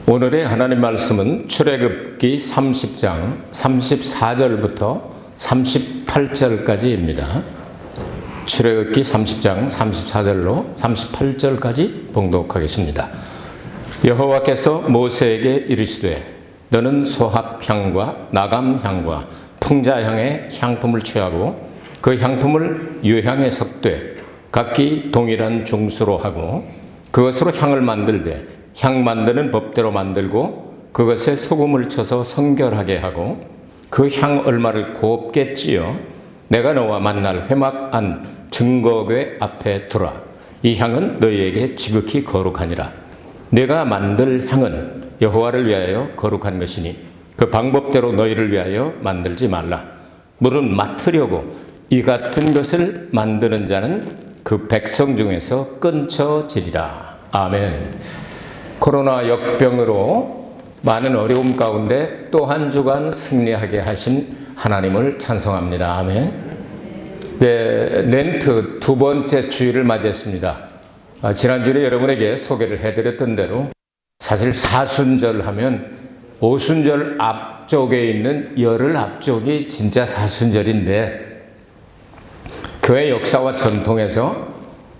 오늘의 하나님 말씀은 출애굽기 30장 34절부터 38절까지입니다. 출애굽기 30장 34절로 38절까지 봉독하겠습니다. 여호와께서 모세에게 이르시되 너는 소합향과 나감향과 풍자향의 향품을 취하고 그 향품을 유향에 섞되 각기 동일한 중수로 하고 그것으로 향을 만들되 향 만드는 법대로 만들고 그것에 소금을 쳐서 성결하게 하고 그 향 얼마를 곱게 찌어 내가 너와 만날 회막 안 증거궤 앞에 두라. 이 향은 너희에게 지극히 거룩하니라. 내가 만들 향은 여호와를 위하여 거룩한 것이니 그 방법대로 너희를 위하여 만들지 말라. 물은 맡으려고 이 같은 것을 만드는 자는 그 백성 중에서 끊쳐지리라. 아멘. 코로나 역병으로 많은 어려움 가운데 또 한 주간 승리하게 하신 하나님을 찬송합니다. 아멘. 네, 렌트 두 번째 주일을 맞이했습니다. 지난주에 여러분에게 소개를 해드렸던 대로 사실 사순절 하면 오순절 앞쪽에 있는 열흘 앞쪽이 진짜 사순절인데 교회 역사와 전통에서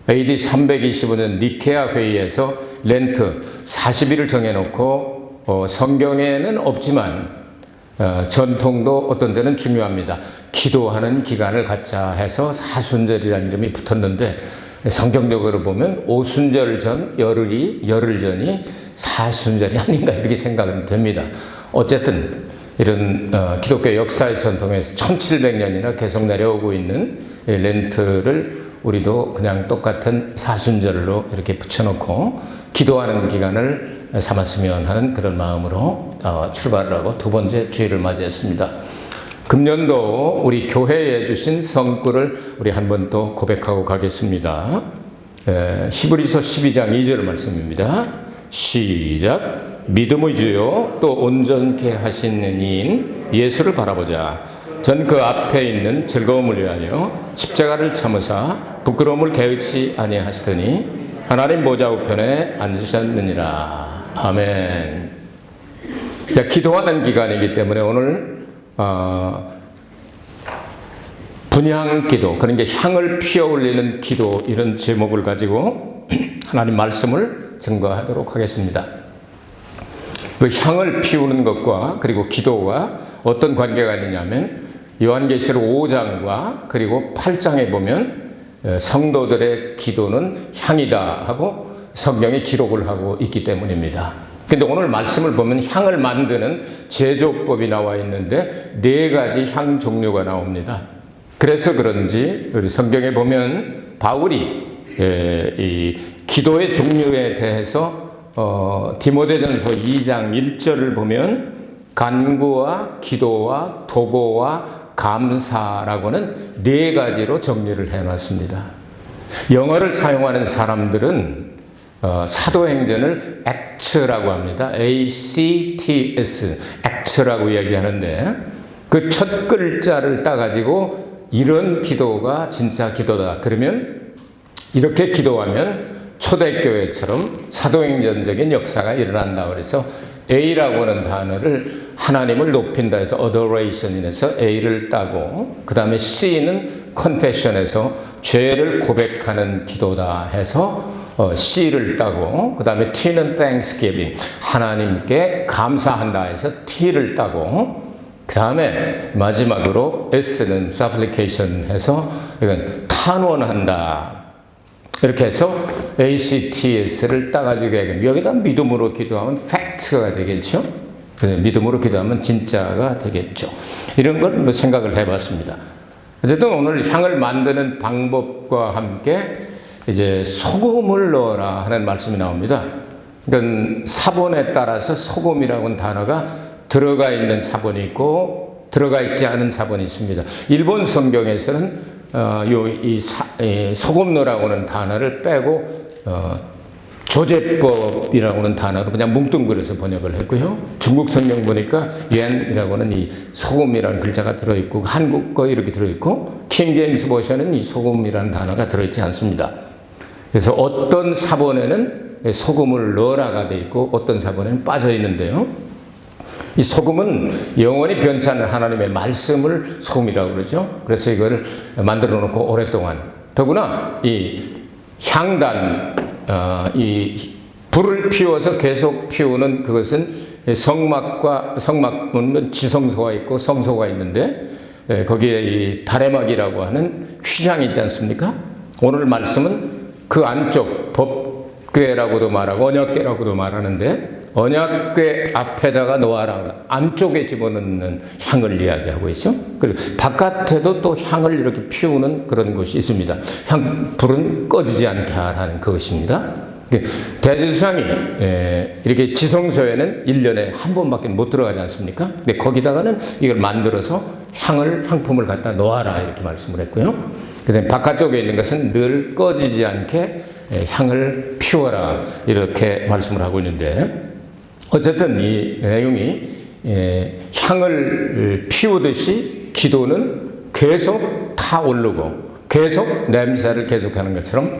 AD 325년 니케아 회의에서 렌트 40일을 정해놓고 성경에는 없지만 전통도 어떤 데는 중요합니다. 기도하는 기간을 갖자 해서 사순절이라는 이름이 붙었는데 성경적으로 보면 오순절 전 열흘 전이 사순절이 아닌가 이렇게 생각은 됩니다. 어쨌든 이런 기독교 역사의 전통에서 1700년이나 계속 내려오고 있는 렌트를 우리도 그냥 똑같은 사순절로 이렇게 붙여놓고 기도하는 기간을 삼았으면 하는 그런 마음으로 출발을 하고 두 번째 주일을 맞이했습니다. 금년도 우리 교회에 주신 성구를 우리 한 번 또 고백하고 가겠습니다. 히브리서 12장 2절 말씀입니다. 시작. 믿음의 주요 또 온전케 하시는 이인 예수를 바라보자. 전 그 앞에 있는 즐거움을 위하여 십자가를 참으사 부끄러움을 개의치 아니하시더니 하나님 보좌 우편에 앉으셨느니라. 아멘. 자, 기도하는 기간이기 때문에 오늘 분향 기도, 그런 게 향을 피어 올리는 기도, 이런 제목을 가지고 하나님 말씀을 증거하도록 하겠습니다. 그 향을 피우는 것과 그리고 기도가 어떤 관계가 있느냐면 요한계시록 5장과 그리고 8장에 보면 성도들의 기도는 향이다 하고 성경에 기록을 하고 있기 때문입니다. 근데 오늘 말씀을 보면 향을 만드는 제조법이 나와 있는데 4가지 향 종류가 나옵니다. 그래서 그런지 우리 성경에 보면 바울이 이 기도의 종류에 대해서 디모데전서 2장 1절을 보면 간구와 기도와 도고와 감사라고는 4가지로 정리를 해놨습니다. 영어를 사용하는 사람들은 사도행전을 acts라고 합니다. ACTS, acts라고 이야기하는데 그 첫 글자를 따가지고 이런 기도가 진짜 기도다. 그러면 이렇게 기도하면 초대교회처럼 사도행전적인 역사가 일어난다. 그래서 A라고 하는 단어를 하나님을 높인다 해서 adoration에서 A를 따고 그 다음에 C는 confession에서 죄를 고백하는 기도다 해서 C를 따고 그 다음에 T는 thanksgiving 하나님께 감사한다 해서 T를 따고 그 다음에 마지막으로 S는 supplication 해서 이건 탄원한다. 이렇게 해서 ACTS를 따가지고 여기다 믿음으로 기도하면 팩트가 되겠죠. 믿음으로 기도하면 진짜가 되겠죠. 이런 걸 뭐 생각을 해봤습니다. 어쨌든 오늘 향을 만드는 방법과 함께 이제 소금을 넣어라 하는 말씀이 나옵니다. 그러니까 사본에 따라서 소금이라고 하는 단어가 들어가 있는 사본이 있고 들어가 있지 않은 사본이 있습니다. 일본 성경에서는 소금 넣으라고 하는 단어를 빼고 조제법이라고 하는 단어로 그냥 뭉뚱그려서 번역을 했고요. 중국 성경 보니까 옌이라고 하는 이 소금이라는 글자가 들어있고 한국 거 이렇게 들어있고 킹 제임스 버전은 이 소금이라는 단어가 들어있지 않습니다. 그래서 어떤 사본에는 소금을 넣으라가 돼 있고 어떤 사본에는 빠져 있는데요. 이 소금은 영원히 변치 않는 하나님의 말씀을 소금이라고 그러죠. 그래서 이걸 만들어 놓고 오랫동안, 더구나 이 향단, 이 불을 피워서 계속 피우는 그것은 성막은 지성소가 있고 성소가 있는데, 거기에 이 다래막이라고 하는 휘장이 있지 않습니까? 오늘 말씀은 그 안쪽 법궤라고도 말하고 언약궤라고도 말하는데, 언약궤 앞에다가 놓아라, 안쪽에 집어넣는 향을 이야기하고 있죠. 그리고 바깥에도 또 향을 이렇게 피우는 그런 곳이 있습니다. 불은 꺼지지 않게 하라는 그것입니다. 대제사장이 이렇게 지성소에는 1년에 한 번밖에 못 들어가지 않습니까? 근데 거기다가는 이걸 만들어서 향품을 갖다 놓아라 이렇게 말씀을 했고요. 그다음에 바깥쪽에 있는 것은 늘 꺼지지 않게 향을 피워라 이렇게 말씀을 하고 있는데, 어쨌든 이 내용이 향을 피우듯이 기도는 계속 타오르고 계속 냄새를 계속하는 것처럼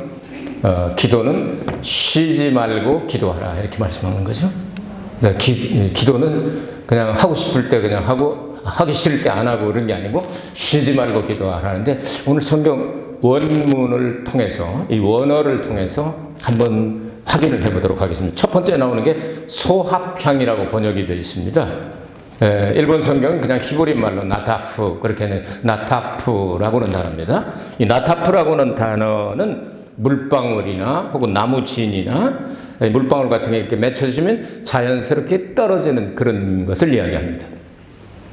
기도는 쉬지 말고 기도하라 이렇게 말씀하는 거죠. 기도는 그냥 하고 싶을 때 그냥 하고 하기 싫을 때 안 하고 그런 게 아니고 쉬지 말고 기도하라는데, 오늘 성경 원문을 통해서 이 원어를 통해서 한번 확인을 해보도록 하겠습니다. 첫 번째 나오는 게 소합향이라고 번역이 되어 있습니다. 일본 성경은 그냥 히브리 말로 나타프, 그렇게 나타프라고는 단어입니다. 이 나타프라고는 단어는 물방울이나 혹은 나무 진이나 물방울 같은 게 이렇게 맺혀지면 자연스럽게 떨어지는 그런 것을 이야기합니다.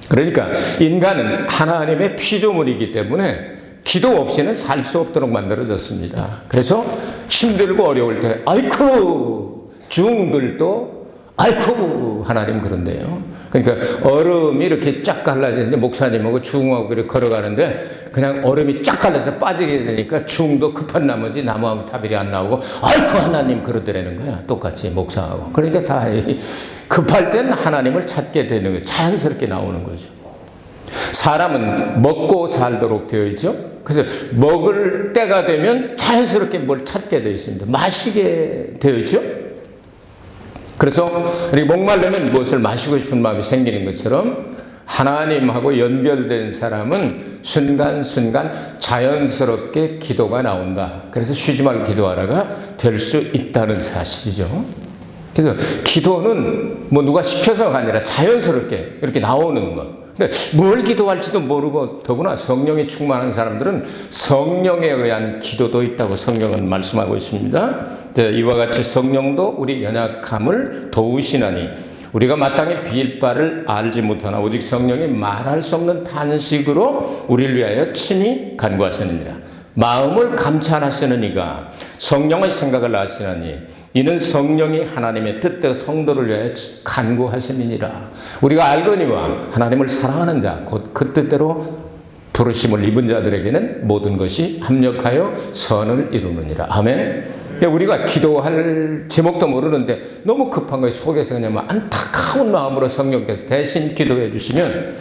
그러니까 인간은 하나님의 피조물이기 때문에 기도 없이는 살 수 없도록 만들어졌습니다. 그래서 힘들고 어려울 때 아이쿠, 중들도 아이쿠 하나님 그런데요. 그러니까 얼음이 이렇게 쫙 갈라지는데 목사님하고 중하고 그렇게 걸어가는데 그냥 얼음이 쫙 갈라서 빠지게 되니까 중도 급한 나머지 나무하고 타빌이 안 나오고 아이쿠 하나님 그러더라는 거야. 똑같이 목사하고. 그러니까 다 급할 땐 하나님을 찾게 되는 거예요. 자연스럽게 나오는 거죠. 사람은 먹고 살도록 되어 있죠. 그래서 먹을 때가 되면 자연스럽게 뭘 찾게 되어 있습니다. 마시게 되어 있죠. 그래서 목마르면 무엇을 마시고 싶은 마음이 생기는 것처럼 하나님하고 연결된 사람은 순간순간 자연스럽게 기도가 나온다. 그래서 쉬지 말고 기도하라가 될 수 있다는 사실이죠. 그래서 기도는 뭐 누가 시켜서가 아니라 자연스럽게 이렇게 나오는 것. 근데 뭘 기도할지도 모르고, 더구나 성령이 충만한 사람들은 성령에 의한 기도도 있다고 성경은 말씀하고 있습니다. 이와 같이 성령도 우리 연약함을 도우시나니 우리가 마땅히 빌 바를 알지 못하나 오직 성령이 말할 수 없는 탄식으로 우리를 위하여 친히 간구하시느니라. 마음을 감찰하시는 이가 성령의 생각을 아시나니 이는 성령이 하나님의 뜻대로 성도를 위하여 간구하시느니라. 우리가 알거니와 하나님을 사랑하는 자 곧 그 뜻대로 부르심을 입은 자들에게는 모든 것이 합력하여 선을 이루느니라. 아멘. 우리가 기도할 제목도 모르는데 너무 급한 거에 속에서 그냥 안타까운 마음으로 성령께서 대신 기도해 주시면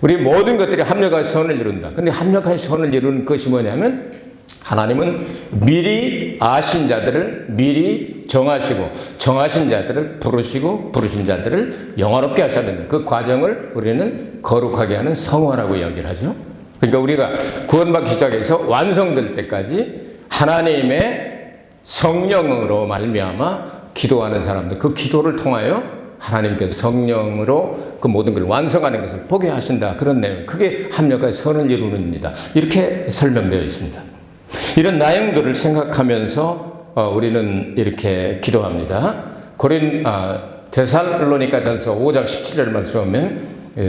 우리 모든 것들이 합력하여 선을 이룬다. 근데 합력하여 선을 이루는 것이 뭐냐면, 하나님은 미리 아신 자들을 미리 정하시고 정하신 자들을 부르시고 부르신 자들을 영화롭게 하셨는데, 그 과정을 우리는 거룩하게 하는 성화라고 이야기를 하죠. 그러니까 우리가 구원받기 시작해서 완성될 때까지 하나님의 성령으로 말미암아 기도하는 사람들, 그 기도를 통하여 하나님께서 성령으로 그 모든 걸 완성하는 것을 보게 하신다. 그런 내용, 그게 합력하여 선을 이루는입니다. 이렇게 설명되어 있습니다. 이런 내용들을 생각하면서 우리는 이렇게 기도합니다. 데살로니가전서 5장 17절 말씀하면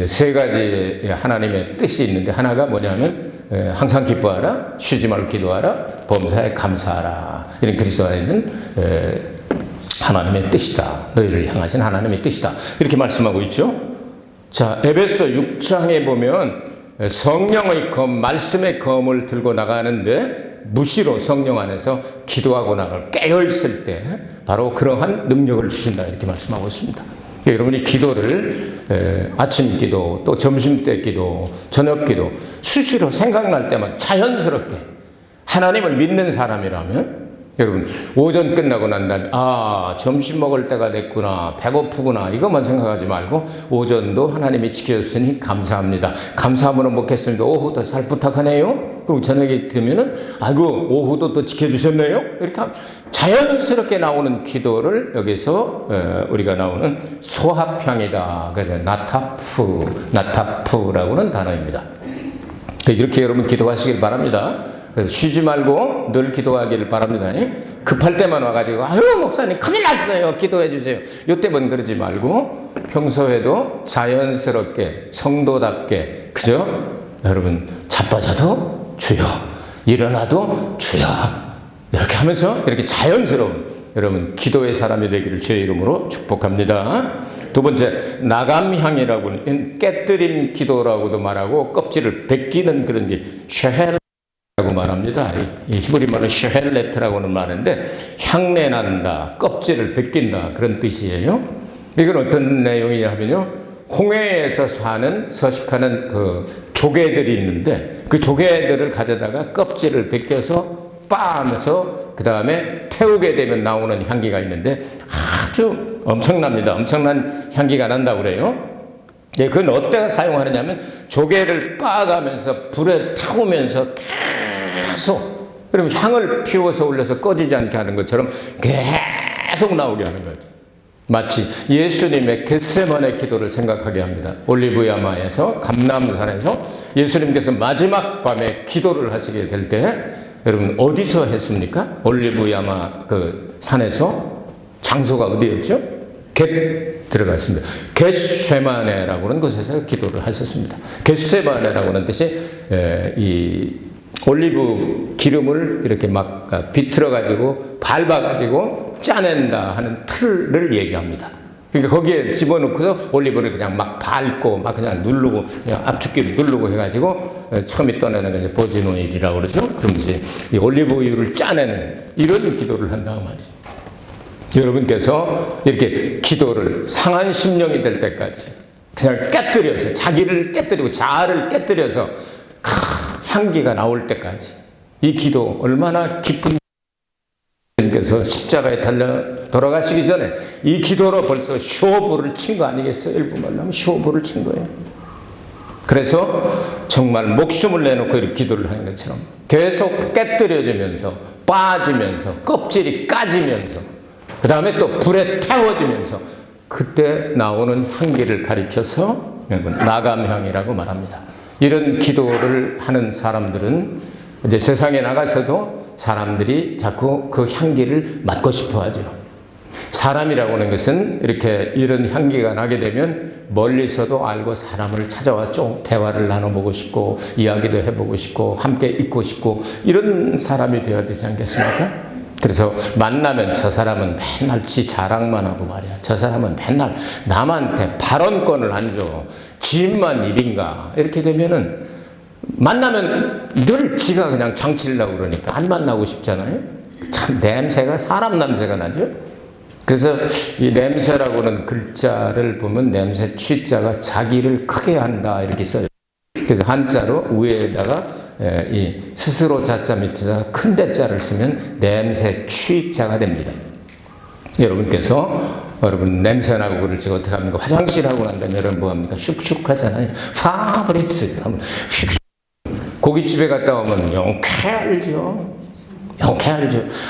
세 가지 하나님의 뜻이 있는데, 하나가 뭐냐면 항상 기뻐하라, 쉬지 말고 기도하라, 범사에 감사하라. 이런 그리스도 안에 있는 하나님의 뜻이다. 너희를 향하신 하나님의 뜻이다. 이렇게 말씀하고 있죠. 자, 에베소 6장에 보면 성령의 검, 말씀의 검을 들고 나가는데, 무시로 성령 안에서 기도하고 나갈 깨어있을 때 바로 그러한 능력을 주신다 이렇게 말씀하고 있습니다. 여러분이 기도를 아침 기도, 또 점심 때 기도, 저녁 기도 수시로 생각날 때만 자연스럽게 하나님을 믿는 사람이라면 여러분, 오전 끝나고 난 다음에 점심 먹을 때가 됐구나, 배고프구나, 이것만 생각하지 말고 오전도 하나님이 지켜줬으니 감사합니다. 감사함으로 먹겠습니다. 오후도 잘 부탁하네요. 그리고 저녁에 되면은 아이고 오후도 또 지켜주셨네요. 이렇게 자연스럽게 나오는 기도를 여기서 우리가 나오는 소합향이다. 그래서 나타프라고는 단어입니다. 이렇게 여러분 기도하시길 바랍니다. 그래서 쉬지 말고 늘 기도하기를 바랍니다. 급할 때만 와가지고 아유 목사님 큰일 났어요 기도해 주세요. 이때만 그러지 말고 평소에도 자연스럽게 성도답게, 그죠? 여러분 자빠져도 주여, 일어나도 주여, 이렇게 하면서 이렇게 자연스러운 여러분 기도의 사람이 되기를 주의 이름으로 축복합니다. 두 번째, 나감향이라고는 깨뜨림 기도라고도 말하고 껍질을 벗기는 그런 게 쉐헬 라고 말합니다. 이 히브리 말로 쉐헬레트라고는 말하는데 향내 난다, 껍질을 벗긴다, 그런 뜻이에요. 이건 어떤 내용이냐면요, 홍해에서 사는 서식하는 그 조개들이 있는데 그 조개들을 가져다가 껍질을 벗겨서 빻아서 그 다음에 태우게 되면 나오는 향기가 있는데 아주 엄청납니다. 엄청난 향기가 난다고 그래요. 예, 그건 어디다 사용하느냐면 조개를 빻아가면서 불에 타오면서 계속, 그러면 향을 피워서 올려서 꺼지지 않게 하는 것처럼 계속 나오게 하는 거죠. 마치 예수님의 겟세마네 기도를 생각하게 합니다. 올리브야마에서, 감람산에서 예수님께서 마지막 밤에 기도를 하시게 될 때 여러분 어디서 했습니까? 올리브야마 그 산에서. 장소가 어디였죠? 겟 들어갔습니다. 겟세마네라고 하는 곳에서 기도를 하셨습니다. 겟세마네라고 하는 뜻이 이 올리브 기름을 이렇게 막 비틀어 가지고 밟아 가지고 짜낸다 하는 틀을 얘기합니다. 그러니까 거기에 집어넣고서 올리브를 그냥 막 밟고 막 그냥 누르고 그냥 압축기를 누르고 해가지고 처음에 떠내는 게 버진 오일이라고 그러죠. 그럼 이제 이 올리브유를 짜내는 이런 기도를 한다고 말이죠. 여러분께서 이렇게 기도를 상한 심령이 될 때까지 그냥 깨뜨려서, 자기를 깨뜨리고 자아를 깨뜨려서 향기가 나올 때까지, 이 기도 얼마나 기쁜, 께서 십자가에 달려 돌아가시기 전에 이 기도로 벌써 쇼부를 친 거 아니겠어요? 일부말로 하면 쇼부를 친 거예요. 그래서 정말 목숨을 내놓고 이렇게 기도를 하는 것처럼 계속 깨뜨려지면서 빠지면서 껍질이 까지면서 그 다음에 또 불에 태워지면서 그때 나오는 향기를 가리켜서 나감향이라고 말합니다. 이런 기도를 하는 사람들은 이제 세상에 나가서도 사람들이 자꾸 그 향기를 맡고 싶어 하죠. 사람이라고 하는 것은 이렇게 이런 향기가 나게 되면 멀리서도 알고 사람을 찾아와 좀 대화를 나눠보고 싶고 이야기도 해보고 싶고 함께 있고 싶고 이런 사람이 되어야 되지 않겠습니까? 그래서 만나면 저 사람은 맨날 지 자랑만 하고 말이야. 저 사람은 맨날 남한테 발언권을 안 줘. 지인만 일인가. 이렇게 되면은 만나면 늘 지가 그냥 장치려고 그러니까 안 만나고 싶잖아요. 참 냄새가 사람 냄새가 나죠. 그래서 이 냄새라고는 글자를 보면 냄새 취자가 자기를 크게 한다 이렇게 써요. 그래서 한자로 위에다가 이 스스로 자자 밑에다가 큰 대자를 쓰면 냄새 취자가 됩니다. 여러분 냄새나고 그럴지 어떻게 합니까? 화장실 하고 난 다음에 여러분 뭐 합니까? 슉슉 하잖아요. 파브리스 하면 슉슉. 고깃집에 갔다 오면 영쾌 알죠.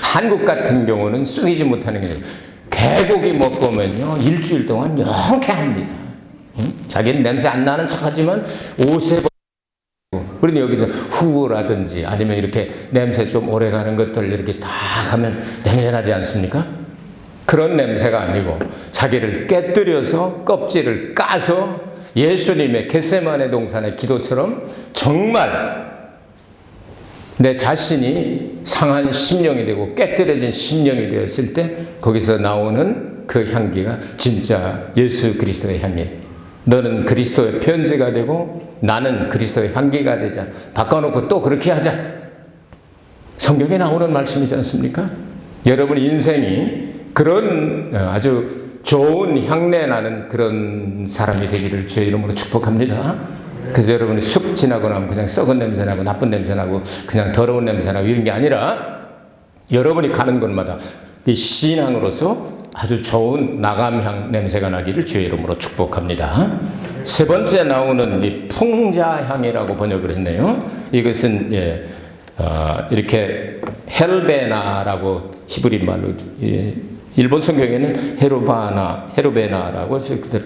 한국 같은 경우는 쑥이지 못하는 게 개고기 먹고 오면요 일주일 동안 영쾌합니다. 자기는 냄새 안 나는 척하지만 옷에 그런데 여기서 후라든지 아니면 이렇게 냄새 좀 오래 가는 것들 이렇게 다 하면 냄새 나지 않습니까? 그런 냄새가 아니고 자기를 깨뜨려서 껍질을 까서 예수님의 겟세마네 동산의 기도처럼 정말 내 자신이 상한 심령이 되고 깨뜨려진 심령이 되었을 때 거기서 나오는 그 향기가 진짜 예수 그리스도의 향이에요. 너는 그리스도의 편지가 되고 나는 그리스도의 향기가 되자. 바꿔놓고 또 그렇게 하자. 성경에 나오는 말씀이지 않습니까? 여러분 인생이 그런 아주 좋은 향내 나는 그런 사람이 되기를 주의 이름으로 축복합니다. 그래서 여러분이 쑥 지나고 나면 그냥 썩은 냄새 나고 나쁜 냄새 나고 그냥 더러운 냄새 나고 이런 게 아니라 여러분이 가는 곳마다 이 신앙으로서 아주 좋은 나감향 냄새가 나기를 주의 이름으로 축복합니다. 세 번째 나오는 이 풍자향이라고 번역을 했네요. 이것은 이렇게 헬베나라고 히브리 말로, 일본 성경에는 헤르베나라고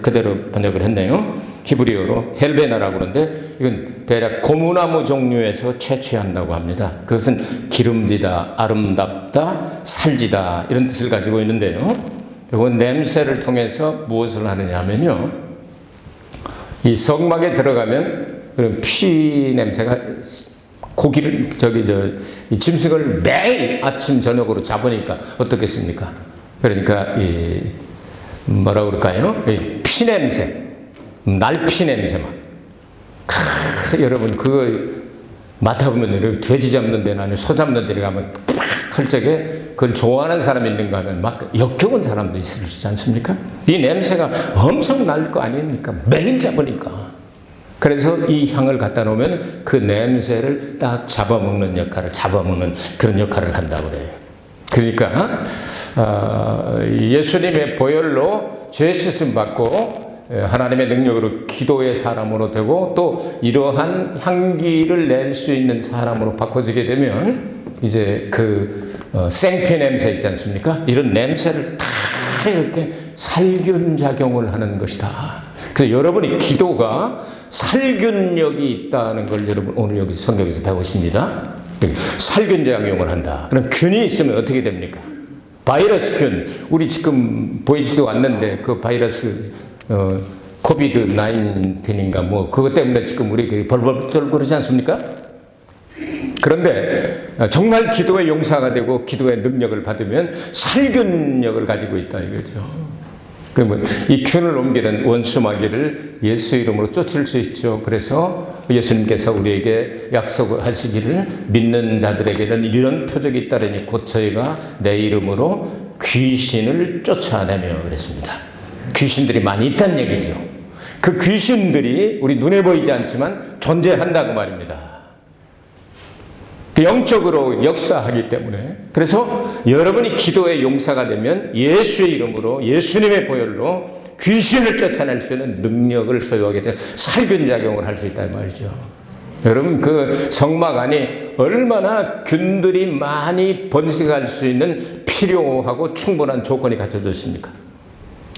그대로 번역을 했네요. 히브리어로 헬베나라고 그러는데 이건 대략 고무나무 종류에서 채취한다고 합니다. 그것은 기름지다, 아름답다, 살지다 이런 뜻을 가지고 있는데요. 이건 냄새를 통해서 무엇을 하느냐 하면요, 이 성막에 들어가면 그런 피 냄새가 고기를 이 짐승을 매일 아침 저녁으로 잡으니까 어떻겠습니까? 그러니까 이 뭐라 그럴까요? 이 피냄새, 날피 냄새만. 여러분 그거 맡아보면 여러분 돼지 잡는 데나 아니면 소 잡는 데 가면 팍 적에 그걸 좋아하는 사람이 있는가 하면 막 역겨운 사람도 있지 않습니까? 이 냄새가 엄청 날 거 아닙니까? 매일 잡으니까. 그래서 이 향을 갖다 놓으면 그 냄새를 딱 잡아먹는 그런 역할을 한다고 그래요. 그러니까 예수님의 보혈로 죄 씻음 받고 하나님의 능력으로 기도의 사람으로 되고 또 이러한 향기를 낼 수 있는 사람으로 바꿔지게 되면 이제 생피 냄새 있지 않습니까? 이런 냄새를 다 이렇게 살균 작용을 하는 것이다. 그래서 여러분이 기도가 살균력이 있다는 걸 여러분 오늘 여기 성경에서 배우십니다. 살균 작용을 한다. 그럼 균이 있으면 어떻게 됩니까? 바이러스 균, 우리 지금 보이지도 않는데 그 바이러스 코비드 19인가 뭐 그것 때문에 지금 우리 벌벌 떨고 그러지 않습니까? 그런데 정말 기도의 용사가 되고 기도의 능력을 받으면 살균력을 가지고 있다 이거죠. 그러면 이 균을 옮기는 원수 마귀를 예수 이름으로 쫓을 수 있죠. 그래서 예수님께서 우리에게 약속하시기를 믿는 자들에게는 이런 표적이 있다더니 곧 저희가 내 이름으로 귀신을 쫓아내며 그랬습니다. 귀신들이 많이 있다는 얘기죠. 그 귀신들이 우리 눈에 보이지 않지만 존재한다고 말입니다. 영적으로 역사하기 때문에. 그래서 여러분이 기도의 용사가 되면 예수의 이름으로 예수님의 보혈로 귀신을 쫓아낼 수 있는 능력을 소유하게 되면 살균작용을 할 수 있다는 말이죠. 여러분 그 성막 안에 얼마나 균들이 많이 번식할 수 있는 필요하고 충분한 조건이 갖춰져 있습니까?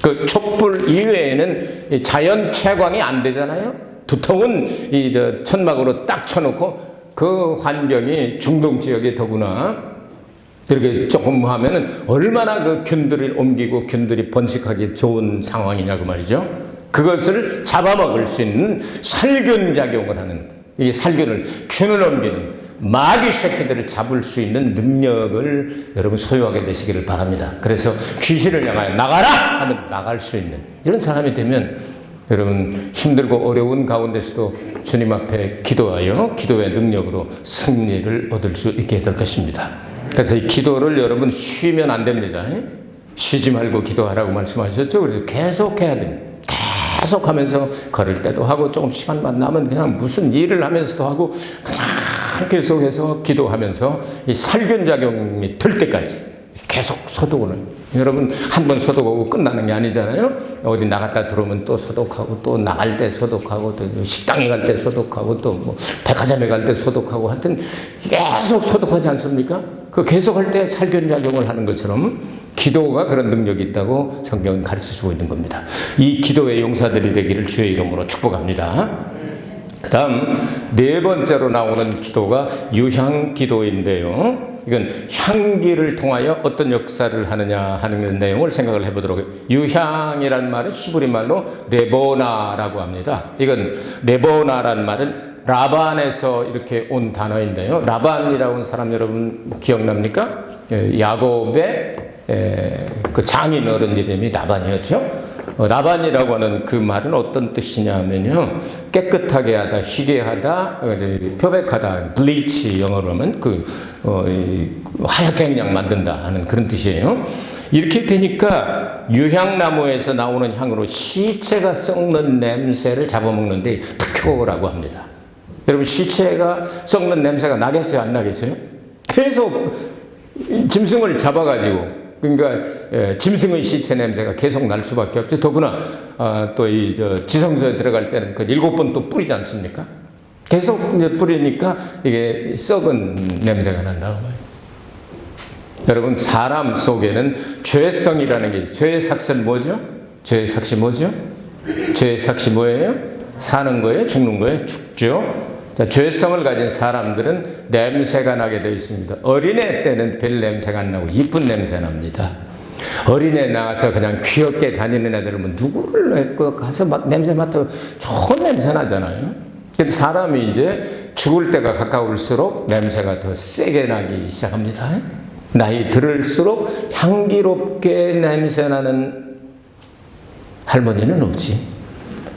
그 촛불 이외에는 자연 채광이 안 되잖아요. 두터운 천막으로 딱 쳐놓고 그 환경이 중동 지역에 더구나 이렇게 조금 하면은 얼마나 그 균들을 옮기고 균들이 번식하기 좋은 상황이냐고 말이죠. 그것을 잡아먹을 수 있는 살균 작용을 하는, 이 살균을, 균을 옮기는 마귀 새끼들을 잡을 수 있는 능력을 여러분 소유하게 되시기를 바랍니다. 그래서 귀신을 향하여 나가라 하면 나갈 수 있는 이런 사람이 되면 여러분 힘들고 어려운 가운데서도 주님 앞에 기도하여 기도의 능력으로 승리를 얻을 수 있게 될 것입니다. 그래서 이 기도를 여러분 쉬면 안 됩니다. 쉬지 말고 기도하라고 말씀하셨죠. 그래서 계속 해야 됩니다. 계속 하면서 걸을 때도 하고 조금 시간만 나면 그냥 무슨 일을 하면서도 하고 그냥 계속해서 기도하면서 이 살균작용이 될 때까지 계속 소독을. 여러분 한 번 소독하고 끝나는 게 아니잖아요. 어디 나갔다 들어오면 또 소독하고 또 나갈 때 소독하고 또 식당에 갈 때 소독하고 또 뭐 백화점에 갈 때 소독하고 하여튼 계속 소독하지 않습니까? 그 계속할 때 살균작용을 하는 것처럼 기도가 그런 능력이 있다고 성경은 가르쳐주고 있는 겁니다. 이 기도의 용사들이 되기를 주의 이름으로 축복합니다. 그 다음 네 번째로 나오는 기도가 유향기도인데요. 이건 향기를 통하여 어떤 역사를 하느냐 하는 내용을 생각을 해보도록 해요. 유향이란 말은 히브리 말로 레보나라고 합니다. 이건 레보나라는 말은 라반에서 이렇게 온 단어인데요. 라반이라고 하는 사람 여러분 기억납니까? 야곱의 그 장인 어른 이름이 라반이었죠. 라반이라고 하는 그 말은 어떤 뜻이냐면요, 깨끗하게 하다, 희게 하다, 표백하다, 블리치 영어로 하면 하얗게 그냥 만든다 하는 그런 뜻이에요. 이렇게 되니까 유향나무에서 나오는 향으로 시체가 썩는 냄새를 잡아먹는데 특효라고 합니다. 여러분 시체가 썩는 냄새가 나겠어요, 안 나겠어요? 계속 짐승을 잡아가지고 그러니까 짐승의 시체 냄새가 계속 날 수밖에 없죠. 더구나 또 이 지성소에 들어갈 때는 그 7번 또 뿌리지 않습니까? 계속 이제 뿌리니까 이게 썩은 냄새가 난다고 봐요. 여러분, 사람 속에는 죄성이라는 게 있어요. 죄의 삭은 뭐죠? 죄의 삭이 뭐죠? 죄의 삭이 뭐예요? 사는 거예요? 죽는 거예요? 죽죠. 자, 죄성을 가진 사람들은 냄새가 나게 되어 있습니다. 어린애 때는 별 냄새가 안 나고 이쁜 냄새 납니다. 어린애 나가서 그냥 귀엽게 다니는 애들은 누구를 가서 냄새 맡아도 좋은 냄새 나잖아요. 근데 사람이 이제 죽을 때가 가까울수록 냄새가 더 세게 나기 시작합니다. 나이 들을수록 향기롭게 냄새 나는 할머니는 없지.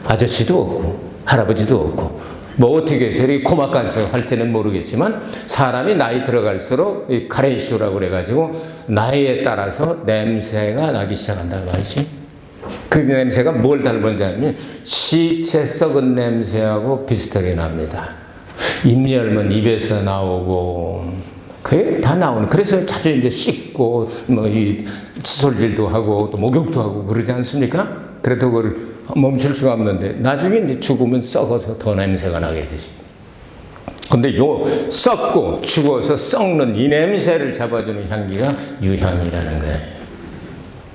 아저씨도 없고 할아버지도 없고 뭐 어떻게 저리 고막가서 할지는 모르겠지만 사람이 나이 들어갈수록 이 카렌슈라고 그래가지고 나이에 따라서 냄새가 나기 시작한다는 말이지. 그 냄새가 뭘 닮은지 하면 시체 썩은 냄새하고 비슷하게 납니다. 입 열면 입에서 나오고 그게 다 나오는. 그래서 자주 이제 씻고 뭐 이 칫솔질도 하고 또 목욕도 하고 그러지 않습니까? 그래도 그걸 멈출 수가 없는데 나중에 이제 죽으면 썩어서 더 냄새가 나게 되지. 근데 요 썩고 죽어서 썩는 이 냄새를 잡아주는 향기가 유향이라는 거예요.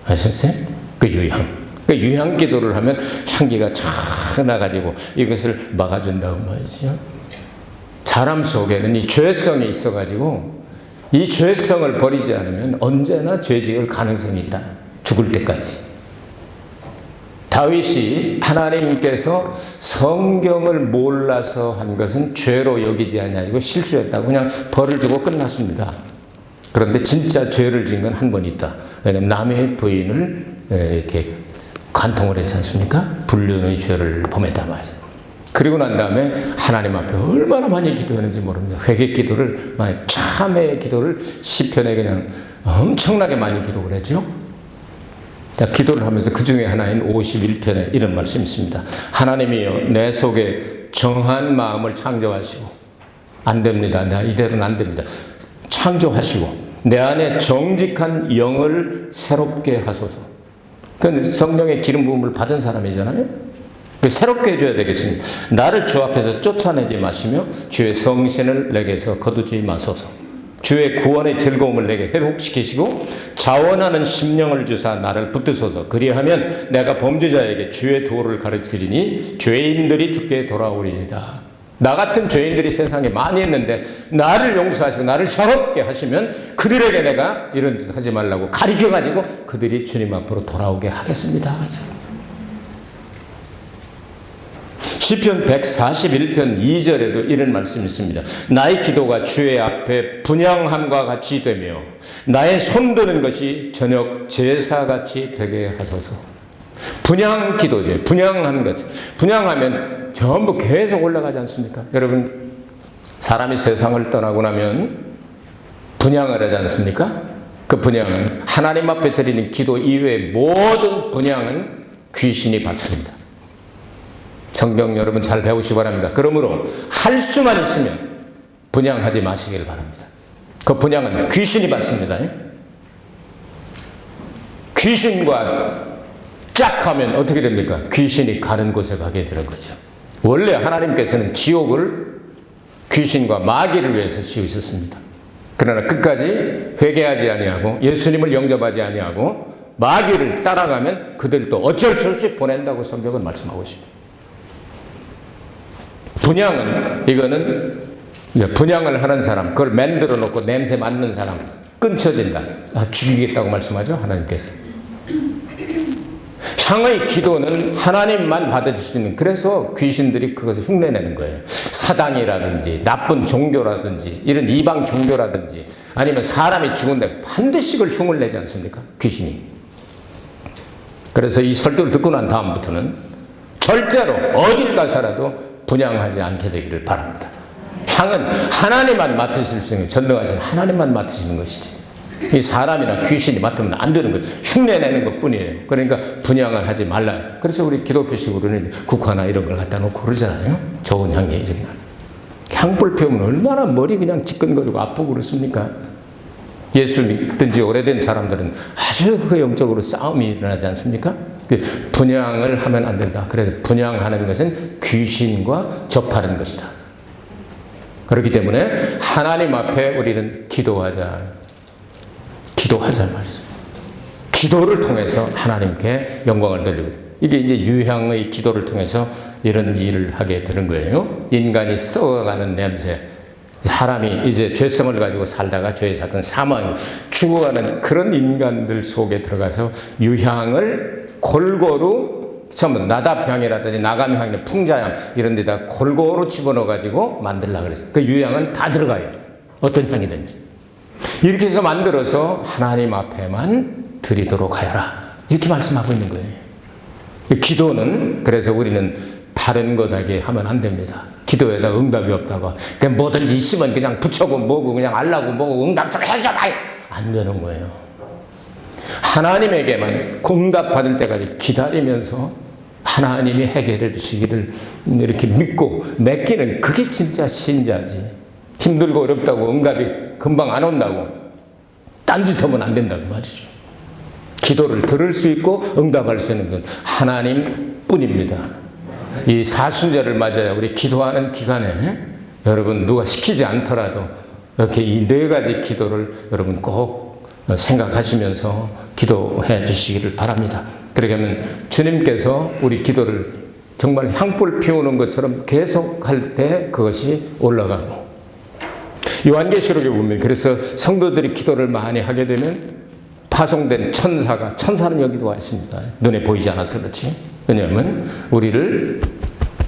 아셨어요? 그 유향. 그 유향 기도를 하면 향기가 쫙 나가지고 이것을 막아준다고 말이죠. 사람 속에는 이 죄성이 있어가지고 이 죄성을 버리지 않으면 언제나 죄 지을 가능성이 있다. 죽을 때까지. 다윗이 하나님께서 성경을 몰라서 한 것은 죄로 여기지 아니하고 실수했다고 그냥 벌을 주고 끝났습니다. 그런데 진짜 죄를 지은 건 한 번 있다. 왜냐하면 남의 부인을 이렇게 간통을 했지 않습니까? 불륜의 죄를 범했단 말이에요. 그리고 난 다음에 하나님 앞에 얼마나 많이 기도했는지 모릅니다. 회개 기도를, 참회의 기도를 시편에 그냥 엄청나게 많이 기록을 했죠. 자, 기도를 하면서 그 중에 하나인 51편에 이런 말씀이 있습니다. 하나님이여 내 속에 정한 마음을 창조하시고 안 됩니다. 이대로는 안 됩니다. 창조하시고 내 안에 정직한 영을 새롭게 하소서. 그건 성령의 기름 부음을 받은 사람이잖아요. 새롭게 해줘야 되겠습니다. 나를 주 앞에서 쫓아내지 마시며 주의 성신을 내게서 거두지 마소서. 주의 구원의 즐거움을 내게 회복시키시고 자원하는 심령을 주사 나를 붙드소서. 그리하면 내가 범죄자에게 주의 도를 가르치리니 죄인들이 주께 돌아오리이다. 나 같은 죄인들이 세상에 많이 있는데 나를 용서하시고 나를 새롭게 하시면 그들에게 내가 이런 짓 하지 말라고 가르쳐가지고 그들이 주님 앞으로 돌아오게 하겠습니다. 시편 141편 2절에도 이런 말씀이 있습니다. 나의 기도가 주의 앞에 분향함과 같이 되며 나의 손드는 것이 저녁 제사같이 되게 하소서. 분향 기도죠. 분향한 것. 분향하면 전부 계속 올라가지 않습니까? 여러분, 사람이 세상을 떠나고 나면 분향을 하지 않습니까? 그 분향은 하나님 앞에 드리는 기도 이외의 모든 분향은 귀신이 받습니다. 성경 여러분 잘 배우시기 바랍니다. 그러므로 할 수만 있으면 분향하지 마시길 바랍니다. 그 분향은 귀신이 받습니다. 귀신과 짝 하면 어떻게 됩니까? 귀신이 가는 곳에 가게 되는 거죠. 원래 하나님께서는 지옥을 귀신과 마귀를 위해서 지으셨습니다. 그러나 끝까지 회개하지 아니하고 예수님을 영접하지 아니하고 마귀를 따라가면 그들도 어쩔 수 없이 보낸다고 성경은 말씀하고 있습니다. 분향은 이거는 분향을 하는 사람, 그걸 만들어 놓고 냄새 맡는 사람 끊쳐진다. 죽이겠다고 말씀하죠, 하나님께서. 향의 기도는 하나님만 받아줄 수 있는, 그래서 귀신들이 그것을 흉내내는 거예요. 사당이라든지 나쁜 종교라든지 이런 이방 종교라든지 아니면 사람이 죽은데 반드시 그걸 흉을 내지 않습니까? 귀신이. 그래서 이 설교를 듣고 난 다음부터는 절대로 어딜 가서라도 분향하지 않게 되기를 바랍니다. 향은 하나님만 맡으실 수 있는, 전능하신 하나님만 맡으시는 것이지 이 사람이나 귀신이 맡으면 안 되는 거예요. 흉내내는 것 뿐이에요. 그러니까 분향을 하지 말라. 그래서 우리 기독교식으로는 국화나 이런 걸 갖다 놓고 그러잖아요. 좋은 향기 정말. 향불 피우면 얼마나 머리 그냥 지끈거리고 아프고 그렇습니까? 예수 믿든 지 오래된 사람들은 아주 그 영적으로 싸움이 일어나지 않습니까? 분향을 하면 안 된다. 그래서 분향하는 것은 귀신과 접하는 것이다. 그렇기 때문에 하나님 앞에 우리는 기도하자 말이죠. 기도를 통해서 하나님께 영광을 돌리고, 이게 이제 유향의 기도를 통해서 이런 일을 하게 되는 거예요. 인간이 썩어가는 냄새, 사람이 이제 죄성을 가지고 살다가 죄에 삭은 사망이 죽어가는 그런 인간들 속에 들어가서 유향을 골고루 전부 나답향이라든지 나감향이나 풍자향 이런 데다 골고루 집어넣어 가지고 만들려고 그랬어요. 그 유향은 다 들어가요. 어떤 향이든지. 이렇게 해서 만들어서 하나님 앞에만 드리도록 하여라. 이렇게 말씀하고 있는 거예요. 기도는 그래서 우리는 다른 것하게 하면 안 됩니다. 기도에다 응답이 없다고 그냥 뭐든지 있으면 그냥 붙여고 뭐고 그냥 알라고 뭐고 응답 좀 해줘라 안 되는 거예요. 하나님에게만 응답 받을 때까지 기다리면서 하나님이 해결해 주시기를 이렇게 믿고 맡기는, 그게 진짜 신자지. 힘들고 어렵다고 응답이 금방 안 온다고 딴짓하면 안 된다고 말이죠. 기도를 들을 수 있고 응답할 수 있는 건 하나님뿐입니다. 이 사순절을 맞아야 우리 기도하는 기간에 여러분 누가 시키지 않더라도 이렇게 이 네 가지 기도를 여러분 꼭 생각하시면서 기도해 주시기를 바랍니다. 그렇게 하면 주님께서 우리 기도를 정말 향불 피우는 것처럼 계속 할 때 그것이 올라가고, 요한계시록에 보면 그래서 성도들이 기도를 많이 하게 되면 파송된 천사는 여기도 와 있습니다. 눈에 보이지 않아서 그렇지. 왜냐하면 우리를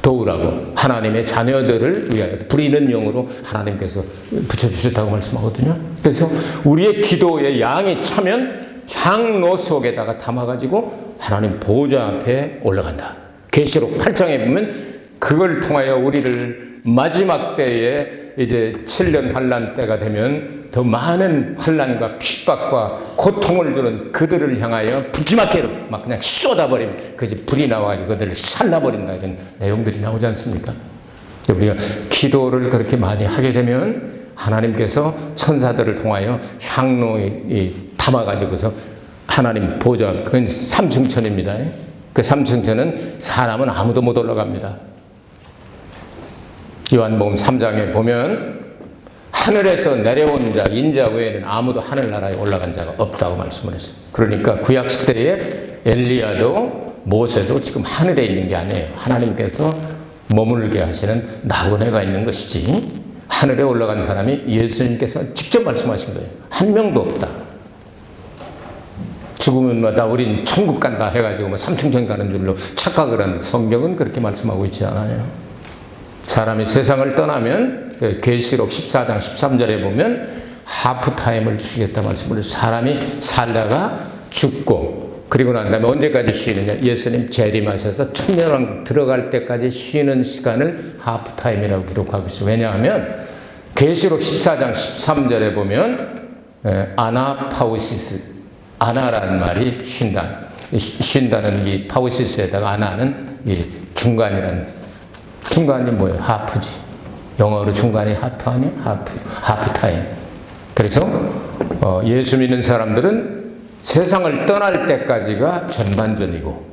도우라고 하나님의 자녀들을 위하여 부리는 영으로 하나님께서 붙여주셨다고 말씀하거든요. 그래서 우리의 기도의 양이 차면 향로 속에다가 담아가지고 하나님 보호자 앞에 올라간다. 계시록 8장에 보면 그걸 통하여 우리를 마지막 때에 이제 7년 환란 때가 되면 더 많은 환란과 핍박과 고통을 주는 그들을 향하여 붙지막게로 막 그냥 쏟아버리면 그 불이 나와가지고 그들을 살라버린다, 이런 내용들이 나오지 않습니까? 우리가 기도를 그렇게 많이 하게 되면 하나님께서 천사들을 통하여 향로에 담아가지고서 하나님 보좌, 그건 삼층천입니다. 그 삼층천은 사람은 아무도 못 올라갑니다. 요한복음 3장에 보면 하늘에서 내려온 자, 인자 외에는 아무도 하늘나라에 올라간 자가 없다고 말씀을 했어요. 그러니까 구약시대에 엘리야도 모세도 지금 하늘에 있는 게 아니에요. 하나님께서 머물게 하시는 나그네가 있는 것이지, 하늘에 올라간 사람이 예수님께서 직접 말씀하신 거예요. 한 명도 없다. 죽으면마다 우린 천국 간다 해가지고 삼층천 가는 줄로 착각을 한 성경은 그렇게 말씀하고 있지 않아요. 사람이 세상을 떠나면 계시록 14장 13절에 보면 하프타임을 주시겠다 말씀을 해서 사람이 살다가 죽고 그리고 난 다음에 언제까지 쉬느냐, 예수님 재림하셔서 천년왕국 들어갈 때까지 쉬는 시간을 하프타임이라고 기록하고 있어요. 왜냐하면 계시록 14장 13절에 보면 아나파우시스, 아나라는 말이 쉰다. 쉰다는 이 파우시스에다가 아나는 이 중간이 뭐예요? 하프지. 영어로 중간이 하프 아니야? 하프타임. 그래서 예수 믿는 사람들은 세상을 떠날 때까지가 전반전이고,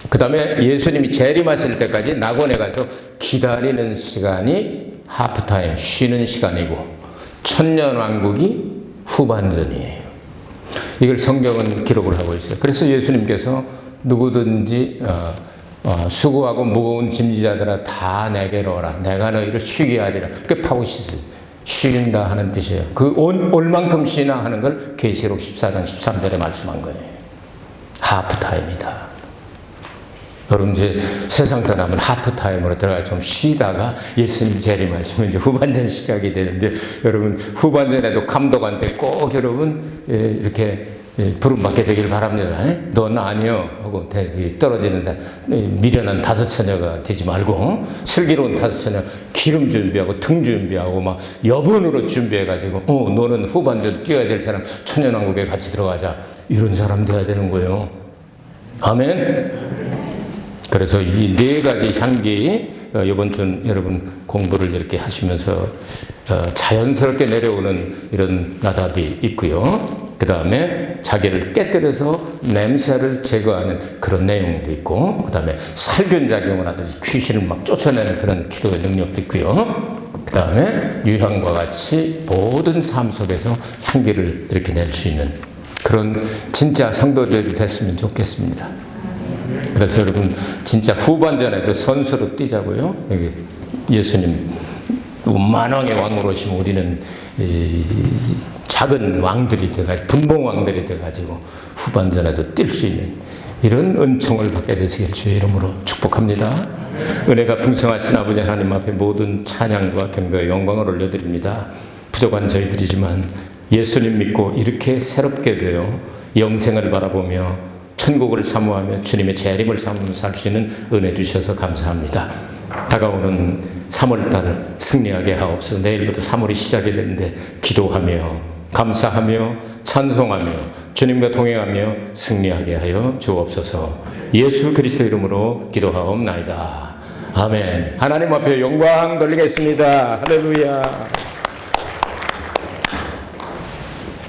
그 다음에 예수님이 재림하실 때까지 낙원에 가서 기다리는 시간이 하프타임, 쉬는 시간이고, 천년왕국이 후반전이에요. 이걸 성경은 기록을 하고 있어요. 그래서 예수님께서 누구든지 수고하고 무거운 짐지자들아 다 내게로 오라. 내가 너희를 쉬게 하리라. 그게 파우시스, 쉰다 하는 뜻이에요. 그 올 만큼 쉬나 하는 걸 계시록 14장 13절에 말씀한 거예요. 하프타임이다. 여러분 이제 세상 떠나면 하프타임으로 들어가 좀 쉬다가 예수님 재림하시면 이제 후반전 시작이 되는데, 여러분 후반전에도 감독한테 꼭 여러분 이렇게 부름받게 되길 바랍니다. 넌 아니요 하고 떨어지는 사람, 미련한 다섯 처녀가 되지 말고 슬기로운 다섯 처녀 기름 준비하고 등 준비하고 막 여분으로 준비해가지고 너는 후반전 뛰어야 될 사람, 천년왕국에 같이 들어가자, 이런 사람 돼야 되는 거예요. 아멘. 그래서 이 네 가지 향기, 이번 주 여러분 공부를 이렇게 하시면서 자연스럽게 내려오는 이런 나답이 있고요. 그 다음에 자기를 깨뜨려서 냄새를 제거하는 그런 내용도 있고, 그 다음에 살균작용을 하듯이 귀신을 막 쫓아내는 그런 기도의 능력도 있고요. 그 다음에 유향과 같이 모든 삶 속에서 향기를 이렇게 낼 수 있는 그런 진짜 성도들이 됐으면 좋겠습니다. 그래서 여러분 진짜 후반전에도 선수로 뛰자고요. 여기 예수님 만왕의 왕으로 오시면 우리는 작은 왕들이 돼가지고 분봉 왕들이 돼가지고 후반전에도 뛸 수 있는 이런 은총을 받게 되시길 주의 이름으로 축복합니다. 은혜가 풍성하신 아버지 하나님 앞에 모든 찬양과 경배와 영광을 올려드립니다. 부족한 저희들이지만 예수님 믿고 이렇게 새롭게 되어 영생을 바라보며 천국을 사모하며 주님의 재림을 사모하며 살 수 있는 은혜 주셔서 감사합니다. 다가오는 3월달 승리하게 하옵소서. 내일부터 3월이 시작이 되는데 기도하며 감사하며 찬송하며 주님과 동행하며 승리하게 하여 주옵소서. 예수 그리스도 이름으로 기도하옵나이다. 아멘. 하나님 앞에 영광 돌리겠습니다. 할렐루야.